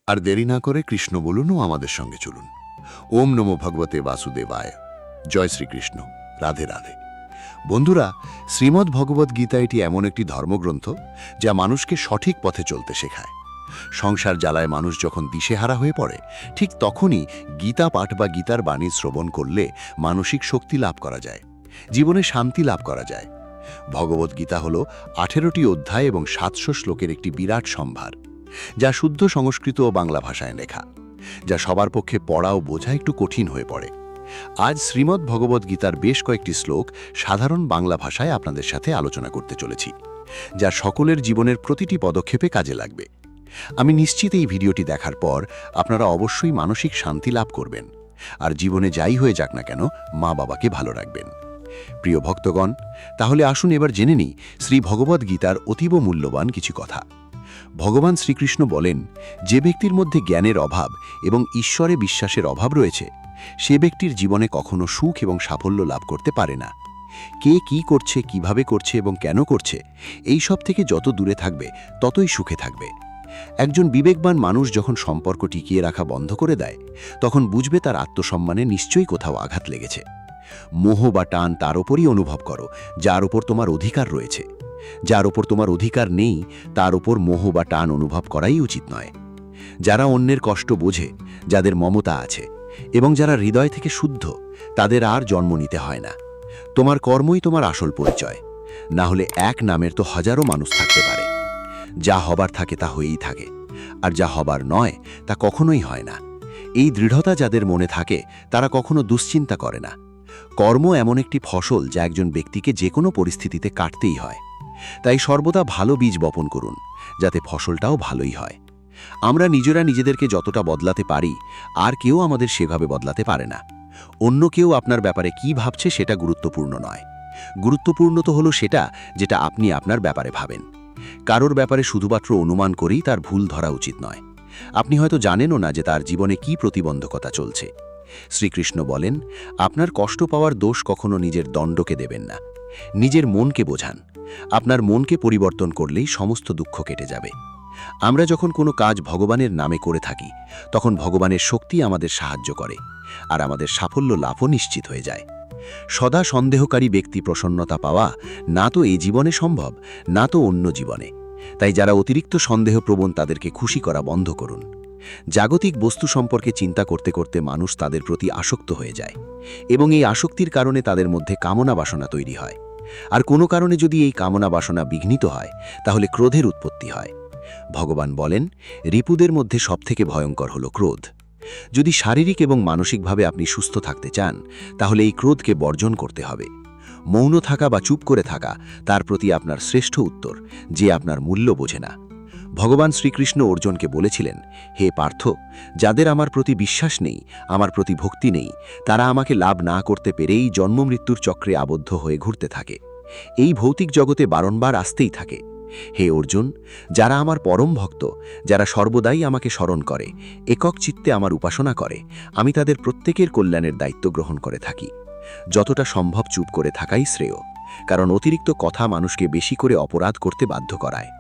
আর দেরি না করে কৃষ্ণ বলুন ও আমাদের সঙ্গে চলুন। ওম নমো ভগবতে বাসুদেবায়। জয় শ্রীকৃষ্ণ। রাধে রাধে। বন্ধুরা, শ্রীমদ্ ভগবদ্ গীতা এটি এমন একটি ধর্মগ্রন্থ যা মানুষকে সঠিক পথে চলতে শেখায়। সংসার জ্বালায় মানুষ যখন দিশেহারা হয়ে পড়ে, ঠিক তখনই গীতা পাঠ বা গীতার বাণী শ্রবণ করলে মানসিক শক্তি লাভ করা যায়, জীবনে শান্তি লাভ করা যায়। ভগবদ্গীতা হল 18টি অধ্যায় এবং 700 শ্লোকের একটি বিরাট সম্ভার, যা শুদ্ধ সংস্কৃত ও বাংলা ভাষায় লেখা, যা সবার পক্ষে পড়া ও বোঝা একটু কঠিন হয়ে পড়ে। আজ শ্রীমদ্ ভগবদ্গীতার বেশ কয়েকটি শ্লোক সাধারণ বাংলা ভাষায় আপনাদের সাথে আলোচনা করতে চলেছি, যা সকলের জীবনের প্রতিটি পদক্ষেপে কাজে লাগবে। আমি নিশ্চিত এই ভিডিওটি দেখার পর আপনারা অবশ্যই মানসিক শান্তি লাভ করবেন, আর জীবনে যাই হয়ে যাক না কেন মা বাবাকে ভালো রাখবেন। প্রিয় ভক্তগণ, তাহলে আসুন এবার জেনে নিই শ্রী ভগবদ্গীতার অতীব মূল্যবান কিছু কথা। ভগবান শ্রীকৃষ্ণ বলেন, যে ব্যক্তির মধ্যে জ্ঞানের অভাব এবং ঈশ্বরে বিশ্বাসের অভাব রয়েছে, সে ব্যক্তির জীবনে কখনো সুখ এবং সাফল্য লাভ করতে পারে না। কে কি করছে, কিভাবে করছে এবং কেন করছে, এই সব থেকে যত দূরে থাকবে ততই সুখে থাকবে। একজন বিবেকবান মানুষ যখন সম্পর্ক টিকিয়ে রাখা বন্ধ করে দেয়, তখন বুঝবে তার আত্মসম্মানে নিশ্চয়ই কোথাও আঘাত লেগেছে। মোহ বা টান তার ওপরই অনুভব করো যার ওপর তোমার অধিকার রয়েছে। যার ওপর তোমার অধিকার নেই তার ওপর মোহ বা টান অনুভব করাই উচিত নয়। যারা অন্যের কষ্ট বোঝে, যাদের মমতা আছে এবং যারা হৃদয় থেকে শুদ্ধ, তাদের আর জন্ম নিতে হয় না। তোমার কর্মই তোমার আসল পরিচয়, না হলে এক নামের তো হাজারো মানুষ থাকতে পারে। যা হবার থাকে তা হয়েই থাকে, আর যা হবার নয় তা কখনোই হয় না। এই দৃঢ়তা যাদের মনে থাকে তারা কখনো দুশ্চিন্তা করে না। কর্ম এমন একটি ফসল যা একজন ব্যক্তিকে যে কোনো পরিস্থিতিতে কাটতেই হয়। তাই সর্বদা ভালো বীজ বপন করুন, যাতে ফসলটাও ভালোই হয়। আমরা নিজেরা নিজেদেরকে যতটা বদলাতে পারি, আর কেউ আমাদের সেভাবে বদলাতে পারে না। অন্য কেউ আপনার ব্যাপারে কি ভাবছে সেটা গুরুত্বপূর্ণ নয়। গুরুত্বপূর্ণ তো হলো সেটা যেটা আপনি আপনার ব্যাপারে ভাবেন। কারোর ব্যাপারে শুধুমাত্র অনুমান করেই তার ভুল ধরা উচিত নয়। আপনি হয়তো জানেনও না যে তার জীবনে কি প্রতিবন্ধকতা চলছে। শ্রীকৃষ্ণ বলেন, আপনার কষ্ট পাওয়ার দোষ কখনো নিজের দণ্ডকে দেবেন না, নিজের মনকে বোঝান। আপনার মনকে পরিবর্তন করলেই সমস্ত দুঃখ কেটে যাবে। আমরা যখন কোনো কাজ ভগবানের নামে করে থাকি, তখন ভগবানের শক্তি আমাদের সাহায্য করে, আর আমাদের সাফল্য লাভও নিশ্চিত হয়ে যায়। সদা সন্দেহকারী ব্যক্তি প্রসন্নতা পাওয়া না তো এই জীবনে সম্ভব, না তো অন্য জীবনে। তাই যারা অতিরিক্ত সন্দেহপ্রবণ, তাদেরকে খুশি করা বন্ধ করুন। জাগতিক বস্তু সম্পর্কে চিন্তা করতে করতে মানুষ তাদের প্রতি আসক্ত হয়ে যায়, এবং এই আসক্তির কারণে তাদের মধ্যে কামনা বাসনা তৈরি হয়। আর কোনো কারণে যদি এই কামনা বাসনা বিঘ্নিত হয়, তাহলে ক্রোধের উৎপত্তি হয়। ভগবান বলেন, রিপুদের মধ্যে সবথেকে ভয়ঙ্কর হল ক্রোধ। যদি শারীরিক এবং মানসিকভাবে আপনি সুস্থ থাকতে চান, তাহলে এই ক্রোধকে বর্জন করতে হবে। মৌন থাকা বা চুপ করে থাকা তার প্রতি আপনার শ্রেষ্ঠ উত্তর, যে আপনার মূল্য বোঝে না। ভগবান শ্রীকৃষ্ণ অর্জুনকে বলেছিলেন, হে পার্থ, যাদের আমার প্রতি বিশ্বাস নেই, আমার প্রতি ভক্তি নেই, তারা আমাকে লাভ না করতে পেরেই জন্মমৃত্যুর চক্রে আবদ্ধ হয়ে ঘুরতে থাকে। এই ভৌতিক জগতে বারংবার আসতেই থাকে। হে অর্জুন, যারা আমার পরম ভক্ত, যারা সর্বদাই আমাকে স্মরণ করে, একক চিত্তে আমার উপাসনা করে, আমি তাদের প্রত্যেকের কল্যাণের দায়িত্ব গ্রহণ করে থাকি। যতটা সম্ভব চুপ করে থাকাই শ্রেয়, কারণ অতিরিক্ত কথা মানুষকে বেশি করে অপরাধ করতে বাধ্য করায়।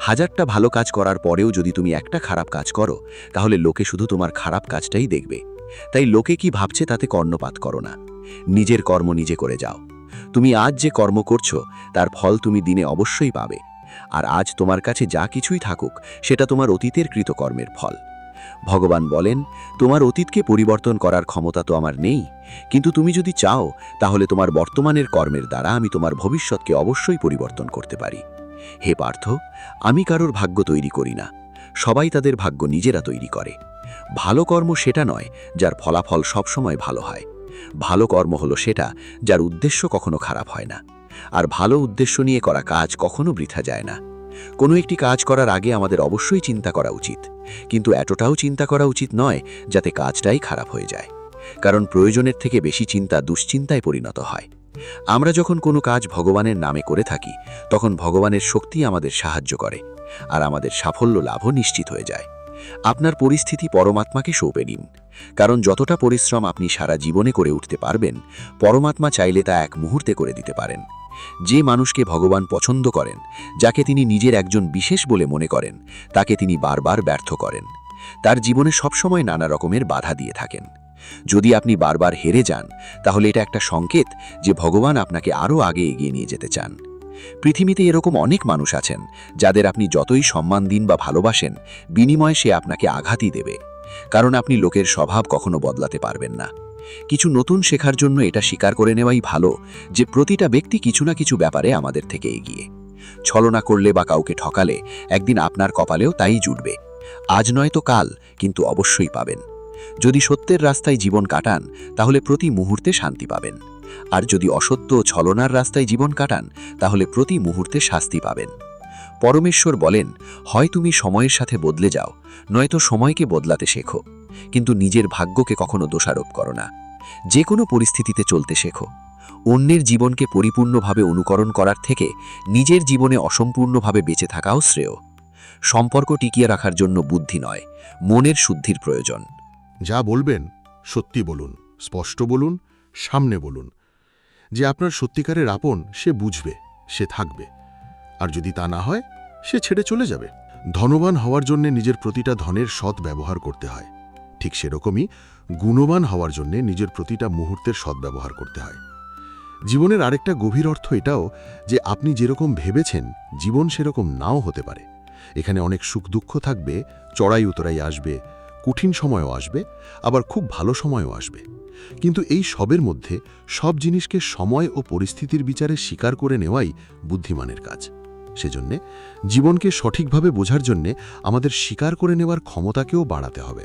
হাজারটা ভালো কাজ করার পরেও যদি তুমি একটা খারাপ কাজ করো, তাহলে লোকে শুধু তোমার খারাপ কাজটাই দেখবে। তাই লোকে কি ভাবছে তাতে কর্ণপাত করো না, নিজের কর্ম নিজে করে যাও। তুমি আজ যে কর্ম করছো তার ফল তুমি দিনে অবশ্যই পাবে। আর আজ তোমার কাছে যা কিছুই থাকুক, সেটা তোমার অতীতের কৃতকর্মের ফল। ভগবান বলেন, তোমার অতীতকে পরিবর্তন করার ক্ষমতা তো আমার নেই, কিন্তু তুমি যদি চাও, তাহলে তোমার বর্তমানের কর্মের দ্বারা আমি তোমার ভবিষ্যৎকে অবশ্যই পরিবর্তন করতে পারি। হে পার্থ, আমি কারোর ভাগ্য তৈরি করি না, সবাই তাদের ভাগ্য নিজেরা তৈরি করে। ভালো কর্ম সেটা নয় যার ফলাফল সবসময় ভালো হয়। ভালো কর্ম হলো সেটা যার উদ্দেশ্য কখনো খারাপ হয় না। আর ভালো উদ্দেশ্য নিয়ে করা কাজ কখনো বৃথা যায় না। কোনো একটি কাজ করার আগে আমাদের অবশ্যই চিন্তা করা উচিত, কিন্তু এতটাও চিন্তা করা উচিত নয় যাতে কাজটাই খারাপ হয়ে যায়। কারণ প্রয়োজনের থেকে বেশি চিন্তা দুশ্চিন্তায় পরিণত হয়। আমরা যখন কোনো কাজ ভগবানের নামে করে থাকি, তখন ভগবানের শক্তি আমাদের সাহায্য করে, আর আমাদের সাফল্য লাভও নিশ্চিত হয়ে যায়। আপনার পরিস্থিতি পরমাত্মাকে সঁপে নিন, কারণ যতটা পরিশ্রম আপনি সারা জীবনে করে উঠতে পারবেন, পরমাত্মা চাইলে তা এক মুহূর্তে করে দিতে পারেন। যে মানুষকে ভগবান পছন্দ করেন, যাকে তিনি নিজের একজন বিশেষ বলে মনে করেন, তাকে তিনি বারবার ব্যর্থ করেন। তার জীবনে সবসময় নানা রকমের বাধা দিয়ে থাকেন। যদি আপনি বারবার হেরে যান, তাহলে এটা একটা সংকেত যে ভগবান আপনাকে আরও আগে এগিয়ে নিয়ে যেতে চান। পৃথিবীতে এরকম অনেক মানুষ আছেন যাদের আপনি যতই সম্মান দিন বা ভালোবাসেন, বিনিময়ে সে আপনাকে আঘাতই দেবে। কারণ আপনি লোকের স্বভাব কখনো বদলাতে পারবেন না। কিছু নতুন শেখার জন্য এটা স্বীকার করে নেওয়াই ভালো যে প্রতিটা ব্যক্তি কিছু না কিছু ব্যাপারে আমাদের থেকে এগিয়ে। ছলনা করলে বা কাউকে ঠকালে একদিন আপনার কপালেও তাই জুটবে। আজ নয় তো কাল, কিন্তু অবশ্যই পাবেন। যদি সত্যের রাস্তায় জীবন কাটান, তাহলে প্রতি মুহূর্তে শান্তি পাবেন। আর যদি অসত্য ও ছলনার রাস্তায় জীবন কাটান, তাহলে প্রতি মুহূর্তে শাস্তি পাবেন। পরমেশ্বর বলেন, হয় তুমি সময়ের সাথে বদলে যাও, নয়তো সময়কে বদলাতে শেখো, কিন্তু নিজের ভাগ্যকে কখনো দোষারোপ করো না। যে কোনো পরিস্থিতিতে চলতে শেখো। অন্যের জীবনকে পরিপূর্ণভাবে অনুকরণ করার থেকে নিজের জীবনে অসম্পূর্ণভাবে বেঁচে থাকাও শ্রেয়। সম্পর্ক টিকিয়ে রাখার জন্য বুদ্ধি নয়, মনের শুদ্ধির প্রয়োজন। যা বলবেন সত্যি বলুন, স্পষ্ট বলুন, সামনে বলুন। যে আপনার সত্যিকারের আপন সে বুঝবে, সে থাকবে। আর যদি তা না হয়, সে ছেড়ে চলে যাবে। ধনবান হওয়ার জন্য নিজের প্রতিটা ধনের সৎ ব্যবহার করতে হয়। ঠিক সেরকমই গুণবান হওয়ার জন্য নিজের প্রতিটা মুহূর্তের সদ্ব্যবহার করতে হয়। জীবনের আরেকটা গভীর অর্থ এটাও যে আপনি যেরকম ভেবেছেন জীবন সেরকম নাও হতে পারে। এখানে অনেক সুখ দুঃখ থাকবে, চড়াই উতরাই আসবে, কঠিন সময়ও আসবে, আবার খুব ভালো সময়ও আসবে। কিন্তু এই সবের মধ্যে সব জিনিসকে সময় ও পরিস্থিতির বিচারে স্বীকার করে নেওয়াই বুদ্ধিমানের কাজ। সেজন্যে জীবনকে সঠিকভাবে বোঝার জন্যে আমাদের স্বীকার করে নেওয়ার ক্ষমতাকেও বাড়াতে হবে।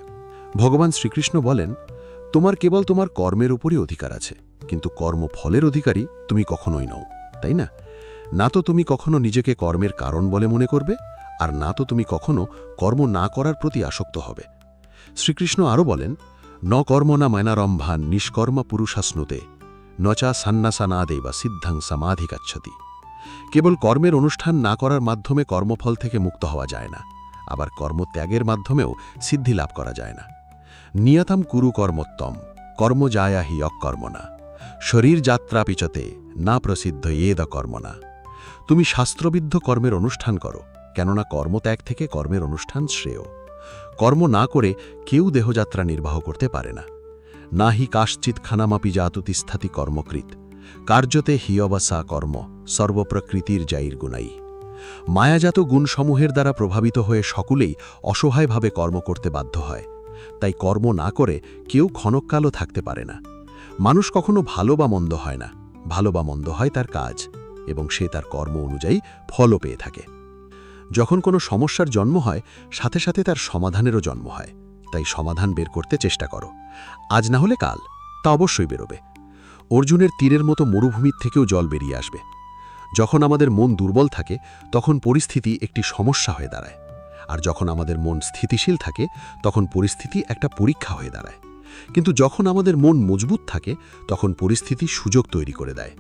ভগবান শ্রীকৃষ্ণ বলেন, তোমার কেবল তোমার কর্মের উপরই অধিকার আছে, কিন্তু কর্মফলের অধিকারী তুমি কখনোই নও, তাই না? না তো তুমি কখনো নিজেকে কর্মের কারণ বলে মনে করবে, আর না তো তুমি কখনো কর্ম না করার প্রতি আসক্ত হবে। শ্রীকৃষ্ণ আরও বলেন, ন কর্ম না ময়নারম্ভান নিষ্কর্মা পুরুষাশ্নুতে নচা সান্নাসানাদে বা সিদ্ধাং সমাধি কাচ্ছতি। কেবল কর্মের অনুষ্ঠান না করার মাধ্যমে কর্মফল থেকে মুক্ত হওয়া যায় না, আবার কর্মত্যাগের মাধ্যমেও সিদ্ধি লাভ করা যায় না। নিয়তম কুরু কর্মোত্তম কর্মজায়া হি অকর্মণা শরীর যাত্রা পিছতে না প্রসিদ্ধ এদ কর্মণা। তুমি শাস্ত্রবিদ্ধ কর্মের অনুষ্ঠান করো, কেননা কর্মত্যাগ থেকে কর্মের অনুষ্ঠান শ্রেয়। কর্ম না করে কেউ দেহযাত্রা নির্বাহ করতে পারে না। না হি কাশ্চিৎ খানামাপি জাতু তিষ্ঠাতি কর্মকৃত কার্যতে হিয়বাসা কর্ম সর্বপ্রকৃতির জাইর গুণাই। মায়াজাত গুণসমূহের দ্বারা প্রভাবিত হয়ে সকলেই অসহায়ভাবে কর্ম করতে বাধ্য হয়। তাই কর্ম না করে কেউ ক্ষণকালও থাকতে পারে না। মানুষ কখনো ভালো বা মন্দ হয় না, ভালো বা মন্দ হয় তার কাজ, এবং সে তার কর্ম অনুযায়ী ফলও পেয়ে থাকে। যখন কোনো সমস্যার জন্ম হয়, সাথে সাথে তার সমাধানেরও জন্ম হয়। তাই সমাধান বের করতে চেষ্টা করো। আজ না হলে কাল তা অবশ্যই বেরোবে। অর্জুনের তীরের মতো মরুভূমির থেকেও জল বেরিয়ে আসবে। যখন আমাদের মন দুর্বল থাকে, তখন পরিস্থিতি একটি সমস্যা হয়ে দাঁড়ায়। আর যখন আমাদের মন স্থিতিশীল থাকে, তখন পরিস্থিতি একটা পরীক্ষা হয়ে দাঁড়ায়। কিন্তু যখন আমাদের মন মজবুত থাকে, তখন পরিস্থিতি সুযোগ তৈরি করে দেয়।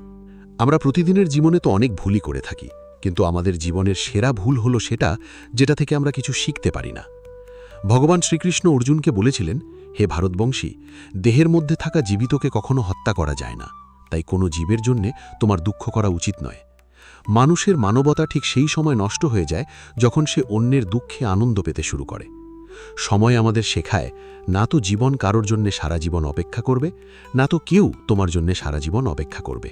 আমরা প্রতিদিনের জীবনে তো অনেক ভুলই করে থাকি, কিন্তু আমাদের জীবনের সেরা ভুল হলো সেটা যেটা থেকে আমরা কিছু শিখতে পারি না। ভগবান শ্রীকৃষ্ণ অর্জুনকে বলেছিলেন, হে ভারতবংশী, দেহের মধ্যে থাকা জীবিতকে কখনো হত্যা করা যায় না, তাই কোনো জীবের জন্যে তোমার দুঃখ করা উচিত নয়। মানুষের মানবতা ঠিক সেই সময় নষ্ট হয়ে যায় যখন সে অন্যের দুঃখে আনন্দ পেতে শুরু করে। সময় আমাদের শেখায়, না তো জীবন কারোর জন্যে সারা জীবন অপেক্ষা করবে, না তো কেউ তোমার জন্যে সারা জীবন অপেক্ষা করবে।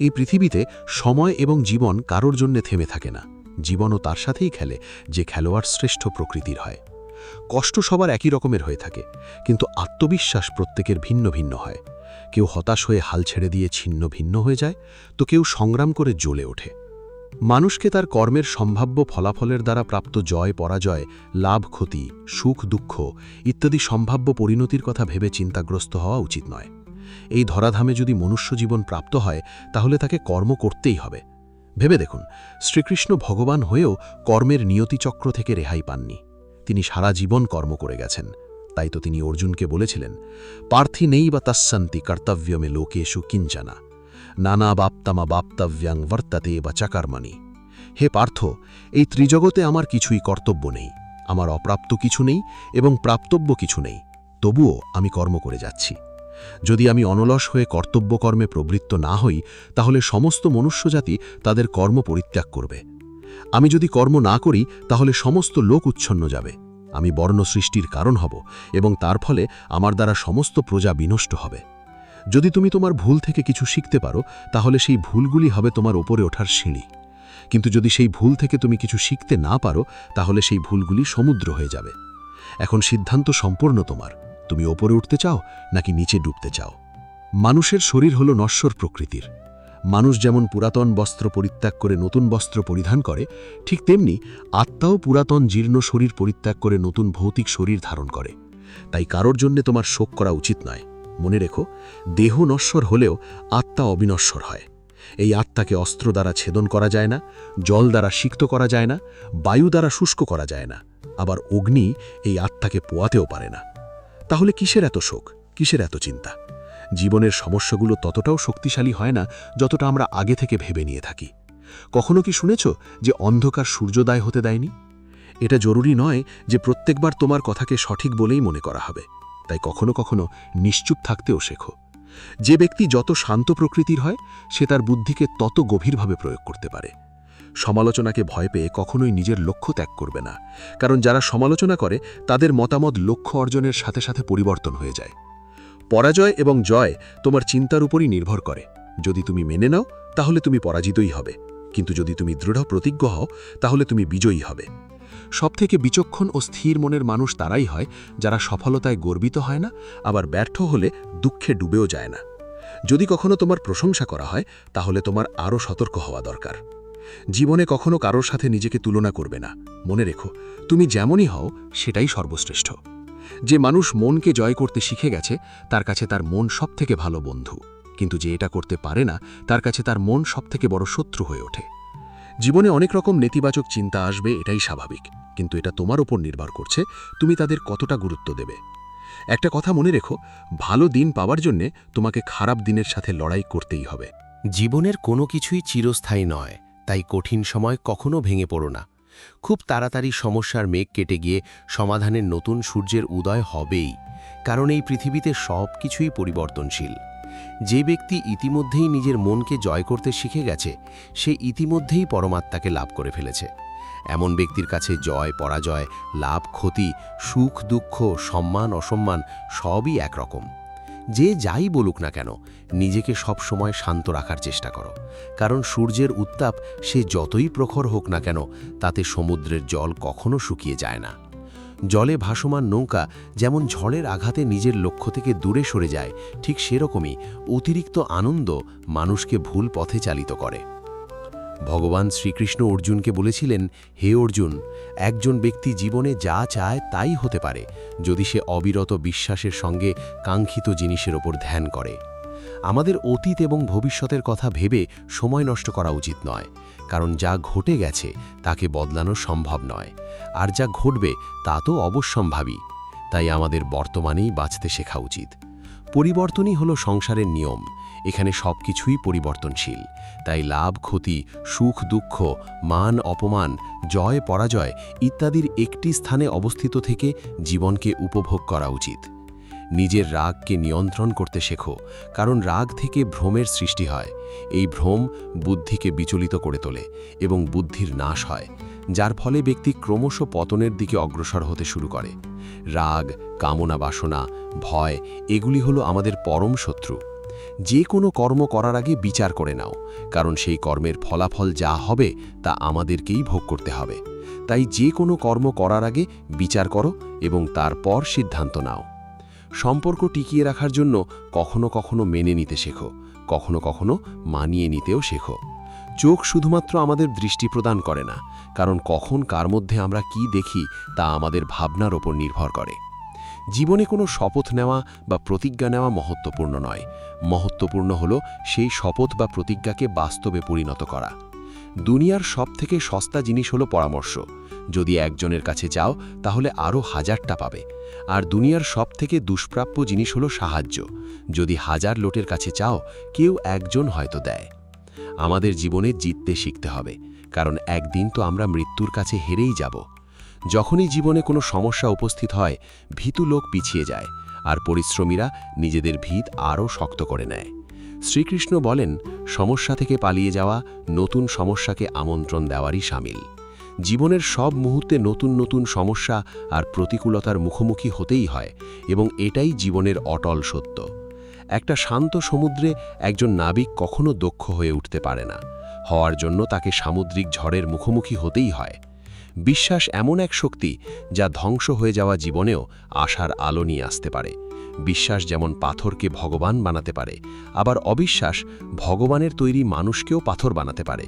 এই পৃথিবীতে সময় এবং জীবন কারোর জন্যে থেমে থাকে না। জীবনও তার সাথেই খেলে যে খেলোয়াড় শ্রেষ্ঠ প্রকৃতির হয়। কষ্ট সবার একই রকমের হয়ে থাকে, কিন্তু আত্মবিশ্বাস প্রত্যেকের ভিন্ন ভিন্ন হয়। কেউ হতাশ হয়ে হাল ছেড়ে দিয়ে ছিন্ন ভিন্ন হয়ে যায়, তো কেউ সংগ্রাম করে জ্বলে ওঠে। মানুষকে তার কর্মের সম্ভাব্য ফলাফলের দ্বারা প্রাপ্ত জয় পরাজয়, লাভ ক্ষতি, সুখ দুঃখ ইত্যাদি সম্ভাব্য পরিণতির কথা ভেবে চিন্তাগ্রস্ত হওয়া উচিত নয়। এই ধরাধামে যদি মনুষ্য জীবন প্রাপ্ত হয়, তাহলে তাকে কর্ম করতেই হবে। ভেবে দেখুন, শ্রীকৃষ্ণ ভগবান হয়েও কর্মের নিয়তিচক্র থেকে রেহাই পাননি। তিনি সারা জীবন কর্ম করে গেছেন। তাই তো তিনি অর্জুনকে বলেছিলেন, পার্থি নেই বা তস্সন্তি কর্তব্যমে লোকেষু কিঞ্চনা নানা বাপ্তামা বাপ্তব্যাং বর্তাতে বা চাকারমানি। হে পার্থ, এই ত্রিজগতে আমার কিছুই কর্তব্য নেই, আমার অপ্রাপ্ত কিছু নেই এবং প্রাপ্তব্য কিছু নেই, তবুও আমি কর্ম করে যাচ্ছি। যদি আমি অনলস হয়ে কর্তব্য কর্মে প্রবৃত্ত না হই, তাহলে সমস্ত মনুষ্যজাতি তাদের কর্ম পরিত্যাগ করবে। আমি যদি কর্ম না করি, তাহলে সমস্ত লোক উচ্ছন্ন যাবে, আমি বর্ণ সৃষ্টির কারণ হব এবং তার ফলে আমার দ্বারা সমস্ত প্রজা বিনষ্ট হবে। যদি তুমি তোমার ভুল থেকে কিছু শিখতে পারো তাহলে সেই ভুলগুলি হবে তোমার ওপরে ওঠার সিঁড়ি, কিন্তু যদি সেই ভুল থেকে তুমি কিছু শিখতে না পারো তাহলে সেই ভুলগুলি সমুদ্র হয়ে যাবে। এখন সিদ্ধান্ত সম্পূর্ণ তোমার, তুমি ওপরে উঠতে চাও নাকি নিচে ডুবতে চাও। মানুষের শরীর হলো নশ্বর প্রকৃতির। মানুষ যেমন পুরাতন বস্ত্র পরিত্যাগ করে নতুন বস্ত্র পরিধান করে, ঠিক তেমনি আত্মাও পুরাতন জীর্ণ শরীর পরিত্যাগ করে নতুন ভৌতিক শরীর ধারণ করে। তাই কারোর জন্যে তোমার শোক করা উচিত নয়। মনে রেখো, দেহ নশ্বর হলেও আত্মা অবিনশ্বর হয়। এই আত্মাকে অস্ত্র দ্বারা ছেদন করা যায় না, জল দ্বারা সিক্ত করা যায় না, বায়ু দ্বারা শুষ্ক করা যায় না, আবার অগ্নি এই আত্মাকে পোয়াতেও পারে না। তাহলে কিসের এত শোক, কিসের এত চিন্তা? জীবনের সমস্যাগুলো ততটাও শক্তিশালী হয় না যতটা আমরা আগে থেকে ভেবে নিয়ে থাকি। কখনো কি শুনেছ যে অন্ধকার সূর্যোদয় হতে দেয়নি? এটা জরুরি নয় যে প্রত্যেকবার তোমার কথাকে সঠিক বলেই মনে করা হবে। তাই কখনো কখনো নিশ্চুপ থাকতেও শেখো। যে ব্যক্তি যত শান্ত প্রকৃতির হয় সে তার বুদ্ধিকে তত গভীরভাবে প্রয়োগ করতে পারে। সমালোচনাকে ভয় পেয়ে কখনোই নিজের লক্ষ্য ত্যাগ করবে না, কারণ যারা সমালোচনা করে তাদের মতামত লক্ষ্য অর্জনের সাথে সাথে পরিবর্তন হয়ে যায়। পরাজয় এবং জয় তোমার চিন্তার উপরই নির্ভর করে। যদি তুমি মেনে নাও তাহলে তুমি পরাজিতই হবে, কিন্তু যদি তুমি দৃঢ় প্রতিজ্ঞ হও তাহলে তুমি বিজয়ী হবে। সবথেকে বিচক্ষণ ও স্থির মনের মানুষ তারাই হয় যারা সফলতায় গর্বিত হয় না, আবার ব্যর্থ হলে দুঃখে ডুবেও যায় না। যদি কখনো তোমার প্রশংসা করা হয় তাহলে তোমার আরও সতর্ক হওয়া দরকার। জীবনে কখনো কারোর সাথে নিজেকে তুলনা করবে না। মনে রেখো, তুমি যেমনই হও সেটাই সর্বশ্রেষ্ঠ। যে মানুষ মনকে জয় করতে শিখে গেছে তার কাছে তার মন সবথেকে ভালো বন্ধু, কিন্তু যে এটা করতে পারে না তার কাছে তার মন সবথেকে বড় শত্রু হয়ে ওঠে। জীবনে অনেক রকম নেতিবাচক চিন্তা আসবে, এটাই স্বাভাবিক, কিন্তু এটা তোমার উপর নির্ভর করছে তুমি তাদের কতটা গুরুত্ব দেবে। একটা কথা মনে রেখো, ভালো দিন পাওয়ার জন্যে তোমাকে খারাপ দিনের সাথে লড়াই করতেই হবে। জীবনের কোনো কিছুই চিরস্থায়ী নয়, তাই কঠিন সময় কখনো ভেঙে পড়ো না। খুব তাড়াতাড়ি সমস্যার মেঘ কেটে গিয়ে সমাধানের নতুন সূর্যের উদয় হবেই, কারণ এই পৃথিবীতে সব কিছুই পরিবর্তনশীল। যে ব্যক্তি ইতিমধ্যেই নিজের মনকে জয় করতে শিখে গেছে সে ইতিমধ্যেই পরমাত্মাকে লাভ করে ফেলেছে। এমন ব্যক্তির কাছে জয় পরাজয়, লাভ ক্ষতি, সুখ দুঃখ, সম্মান অসম্মান সবই একরকম। যে যাই বলুক না কেন, নিজেকে সব সময় শান্ত রাখার চেষ্টা করো, কারণ সূর্যের উত্তাপ সে যতই প্রখর হোক না কেন তাতে সমুদ্রের জল কখনো শুকিয়ে যায় না। জলে ভাসমান নৌকা যেমন ঝড়ের আঘাতে নিজের লক্ষ্য থেকে দূরে সরে যায়, ঠিক সেরকমই অতিরিক্ত আনন্দ মানুষকে ভুল পথে চালিত করে। ভগবান শ্রীকৃষ্ণ অর্জুনকে বলেছিলেন, হে অর্জুন, একজন ব্যক্তি জীবনে যা চায় তাই হতে পারে যদি সে অবিরত বিশ্বাসের সঙ্গে কাঙ্ক্ষিত জিনিসের ওপর ধ্যান করে। আমাদের অতীত এবং ভবিষ্যতের কথা ভেবে সময় নষ্ট করা উচিত নয়, কারণ যা ঘটে গেছে তাকে বদলানো সম্ভব নয়, আর যা ঘটবে তা তো অবশ্যম্ভাবী। তাই আমাদের বর্তমানেই বাঁচতে শেখা উচিত। পরিবর্তনই হলো সংসারের নিয়ম, এখানে সব কিছুই পরিবর্তনশীল। তাই লাভ ক্ষতি, সুখ দুঃখ, মান অপমান, জয় পরাজয় ইত্যাদির একটি স্থানে অবস্থিত থেকে জীবনকে উপভোগ করা উচিত। নিজের রাগকে নিয়ন্ত্রণ করতে শেখো, কারণ রাগ থেকে ভ্রমের সৃষ্টি হয়। এই ভ্রম বুদ্ধিকে বিচলিত করে তোলে এবং বুদ্ধির নাশ হয়, যার ফলে ব্যক্তি ক্রমশ পতনের দিকে অগ্রসর হতে শুরু করে। রাগ, কামনা বাসনা, ভয় এগুলি হলো আমাদের পরম শত্রু। যে কোনো কর্ম করার আগে বিচার করে নাও, কারণ সেই কর্মের ফলাফল যা হবে তা আমাদেরকেই ভোগ করতে হবে। তাই যে কোনো কর্ম করার আগে বিচার করো এবং তারপর সিদ্ধান্ত নাও। সম্পর্ক টিকিয়ে রাখার জন্য কখনো কখনো মেনে নিতে শেখো, কখনো কখনো মানিয়ে নিতেও শেখো। চোখ শুধুমাত্র আমাদের দৃষ্টি প্রদান করে না, কারণ কখন কার মধ্যে আমরা কি দেখি তা আমাদের ভাবনার ওপর নির্ভর করে। জীবনে কোনো শপথ নেওয়া বা প্রতিজ্ঞা নেওয়া মহত্বপূর্ণ নয়, মহত্বপূর্ণ হলো সেই শপথ বা প্রতিজ্ঞাকে বাস্তবে পরিণত করা। দুনিয়ার সবথেকে সস্তা জিনিস হলো পরামর্শ। যদি একজনের কাছে যাও তাহলে আরও 1000টা পাবে। আর দুনিয়ার সবথেকে দুষ্প্রাপ্য জিনিস হলো সাহায্য। যদি 1000 লোকের কাছে চাও কেউ একজন হয়তো দেয়। আমাদের জীবনে জিততে শিখতে হবে, কারণ একদিন তো আমরা মৃত্যুর কাছে হেরেই যাব। যখনই জীবনে কোনো সমস্যা উপস্থিত হয় ভীতু লোক পিছিয়ে যায়, আর পরিশ্রমীরা নিজেদের ভিত আরও শক্ত করে নেয়। শ্রীকৃষ্ণ বলেন, সমস্যা থেকে পালিয়ে যাওয়া নতুন সমস্যাকে আমন্ত্রণ দেওয়ারই শামিল। জীবনের সব মুহূর্তে নতুন নতুন সমস্যা আর প্রতিকূলতার মুখোমুখি হতেই হয়, এবং এটাই জীবনের অটল সত্য। একটা শান্ত সমুদ্রে একজন নাবিক কখনো দক্ষ হয়ে উঠতে পারে না। হওয়ার জন্য তাকে সামুদ্রিক ঝড়ের মুখোমুখি হতেই হয়। বিশ্বাস এমন এক শক্তি যা ধ্বংস হয়ে যাওয়া জীবনেও আশার আলো নিয়ে আসতে পারে। বিশ্বাস যেমন পাথরকে ভগবান বানাতে পারে, আবার অবিশ্বাস ভগবানের তৈরি মানুষকেও পাথর বানাতে পারে।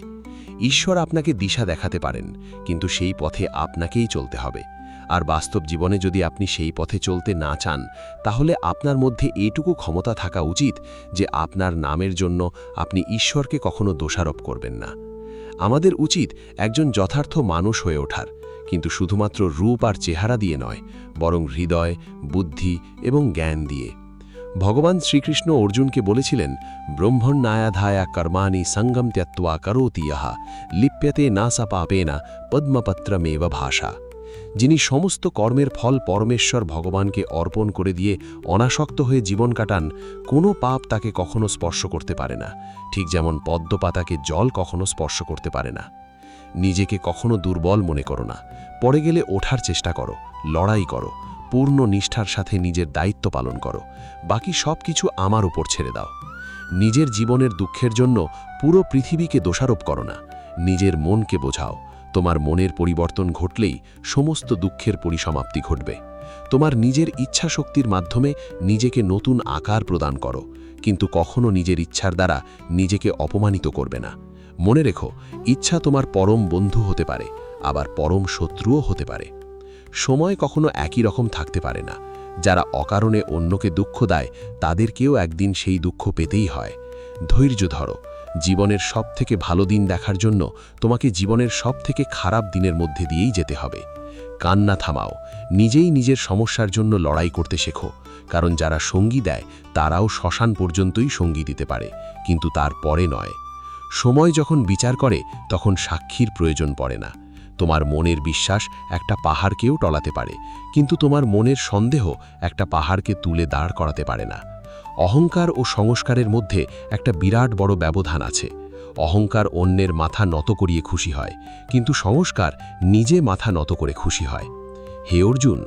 ঈশ্বর আপনাকে দিশা দেখাতে পারেন, কিন্তু সেই পথে আপনাকেই চলতে হবে। আর বাস্তব জীবনে যদি আপনি সেই পথে চলতে না চান, তাহলে আপনার মধ্যে এইটুকু ক্ষমতা থাকা উচিত যে আপনার নামের জন্য আপনি ঈশ্বরকে কখনো দোষারোপ করবেন না। আমাদের উচিত একজন যথার্থ মানুষ হয়ে ওঠার, কিন্তু শুধুমাত্র রূপ আর চেহারা দিয়ে নয়, বরং হৃদয়, বুদ্ধি এবং জ্ঞান দিয়ে। ভগবান শ্রীকৃষ্ণ অর্জুনকে বলেছিলেন, ব্রহ্মণ্যায়াধায়া কর্মাণি সঙ্গম ত্যক্ত্বা করোতি ইহা লিপ্যতে নাসা পাপেনা পদ্মপত্রমেব ভাষা। যিনি সমস্ত কর্মের ফল পরমেশ্বর ভগবানকে অর্পণ করে দিয়ে অনাসক্ত হয়ে জীবন কাটান, কোনো পাপ তাকে কখনো স্পর্শ করতে পারে না, ঠিক যেমন পদ্মপাতাকে জল কখনো স্পর্শ করতে পারে না। নিজেকে কখনো দুর্বল মনে করো না, পড়ে গেলে ওঠার চেষ্টা করো, লড়াই করো, পূর্ণ নিষ্ঠার সাথে নিজের দায়িত্ব পালন করো, বাকি সব কিছু আমার উপর ছেড়ে দাও। নিজের জীবনের দুঃখের জন্য পুরো পৃথিবীকে দোষারোপ করো না, নিজের মনকে বোঝাও। তোমার মনের পরিবর্তন ঘটলেই সমস্ত দুঃখের পরিসমাপ্তি ঘটবে। তোমার নিজের ইচ্ছা শক্তির মাধ্যমে নিজেকে নতুন আকার প্রদান করো, কিন্তু কখনো নিজের ইচ্ছার দ্বারা নিজেকে অপমানিত করবে না। মনে রেখো, ইচ্ছা তোমার পরম বন্ধু হতে পারে, আবার পরম শত্রুও হতে পারে। সময় কখনো একই রকম থাকতে পারে না। যারা অকারণে অন্যকে দুঃখ দেয়, তাদেরকেও একদিন সেই দুঃখ পেতেই হয়। ধৈর্য ধরো। জীবনের সবথেকে ভালো দিন দেখার জন্য তোমাকে জীবনের সবথেকে খারাপ দিনের মধ্যে দিয়েই যেতে হবে। কান্না থামাও, নিজেই নিজের সমস্যার জন্য লড়াই করতে শেখো, কারণ যারা সঙ্গী দেয় তারাও শ্মশান পর্যন্তই সঙ্গী দিতে পারে, কিন্তু তার পরে নয়। সময় যখন বিচার করে তখন সাক্ষীর প্রয়োজন পড়ে না। তোমার মনের বিশ্বাস একটা পাহাড়কেও টলাতে পারে, কিন্তু তোমার মনের সন্দেহ একটা পাহাড়কে তুলে দাঁড় করাতে পারে না। অহংকার ও সংস্কারের মধ্যে একটা বিরাট বড় ব্যবধান আছে। অহংকার অন্যের মাথা নত করিয়ে খুশি হয়, কিন্তু সংস্কার নিজে মাথা নত করে খুশি হয়। হে অর্জুন,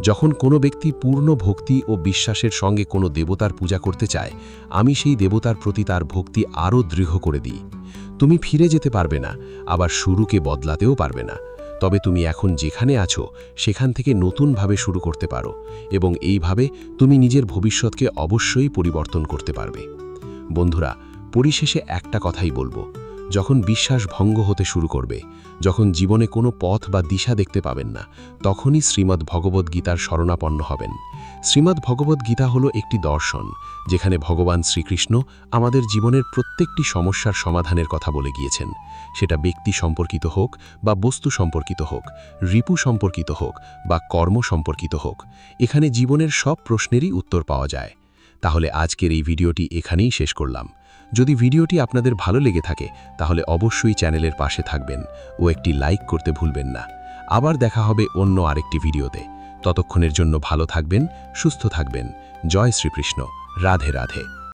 যখন কোনো ব্যক্তি পূর্ণ ভক্তি ও বিশ্বাসের সঙ্গে কোনো দেবতার পূজা করতে চায়, আমি সেই দেবতার প্রতি তার ভক্তি আরও দৃঢ় করে দিই। তুমি ফিরে যেতে পারবে না, আবার শুরুকে বদলাতেও পারবে না, তবে তুমি এখন যেখানে আছো সেখান থেকে নতুনভাবে শুরু করতে পারো, এবং এইভাবে তুমি নিজের ভবিষ্যৎকে অবশ্যই পরিবর্তন করতে পারবে। বন্ধুরা, পরিশেষে একটা কথাই বলবো, যখন বিশ্বাস ভঙ্গ হতে শুরু করবে, যখন জীবনে কোনো পথ বা দিশা দেখতে পাবেন না, তখনই শ্রীমদ্ ভগবদ্গীতার শরণাপন্ন হবেন। শ্রীমদ্ ভগবদ্গীতা হলো একটি দর্শন, যেখানে ভগবান শ্রীকৃষ্ণ আমাদের জীবনের প্রত্যেকটি সমস্যার সমাধানের কথা বলে গিয়েছেন। সেটা ব্যক্তি সম্পর্কিত হোক বা বস্তু সম্পর্কিত হোক, রিপু সম্পর্কিত হোক বা কর্ম সম্পর্কিত হোক, এখানে জীবনের সব প্রশ্নেরই উত্তর পাওয়া যায়। তাহলে আজকের এই ভিডিওটি এখানেই শেষ করলাম। যদি ভিডিওটি আপনাদের ভালো লেগে থাকে, তাহলে অবশ্যই চ্যানেলের পাশে থাকবেন ও একটি লাইক করতে ভুলবেন না। আবার দেখা হবে অন্য আরেকটি ভিডিওতে। ততক্ষণের জন্য ভালো থাকবেন, সুস্থ থাকবেন। জয় শ্রীকৃষ্ণ। রাধে রাধে।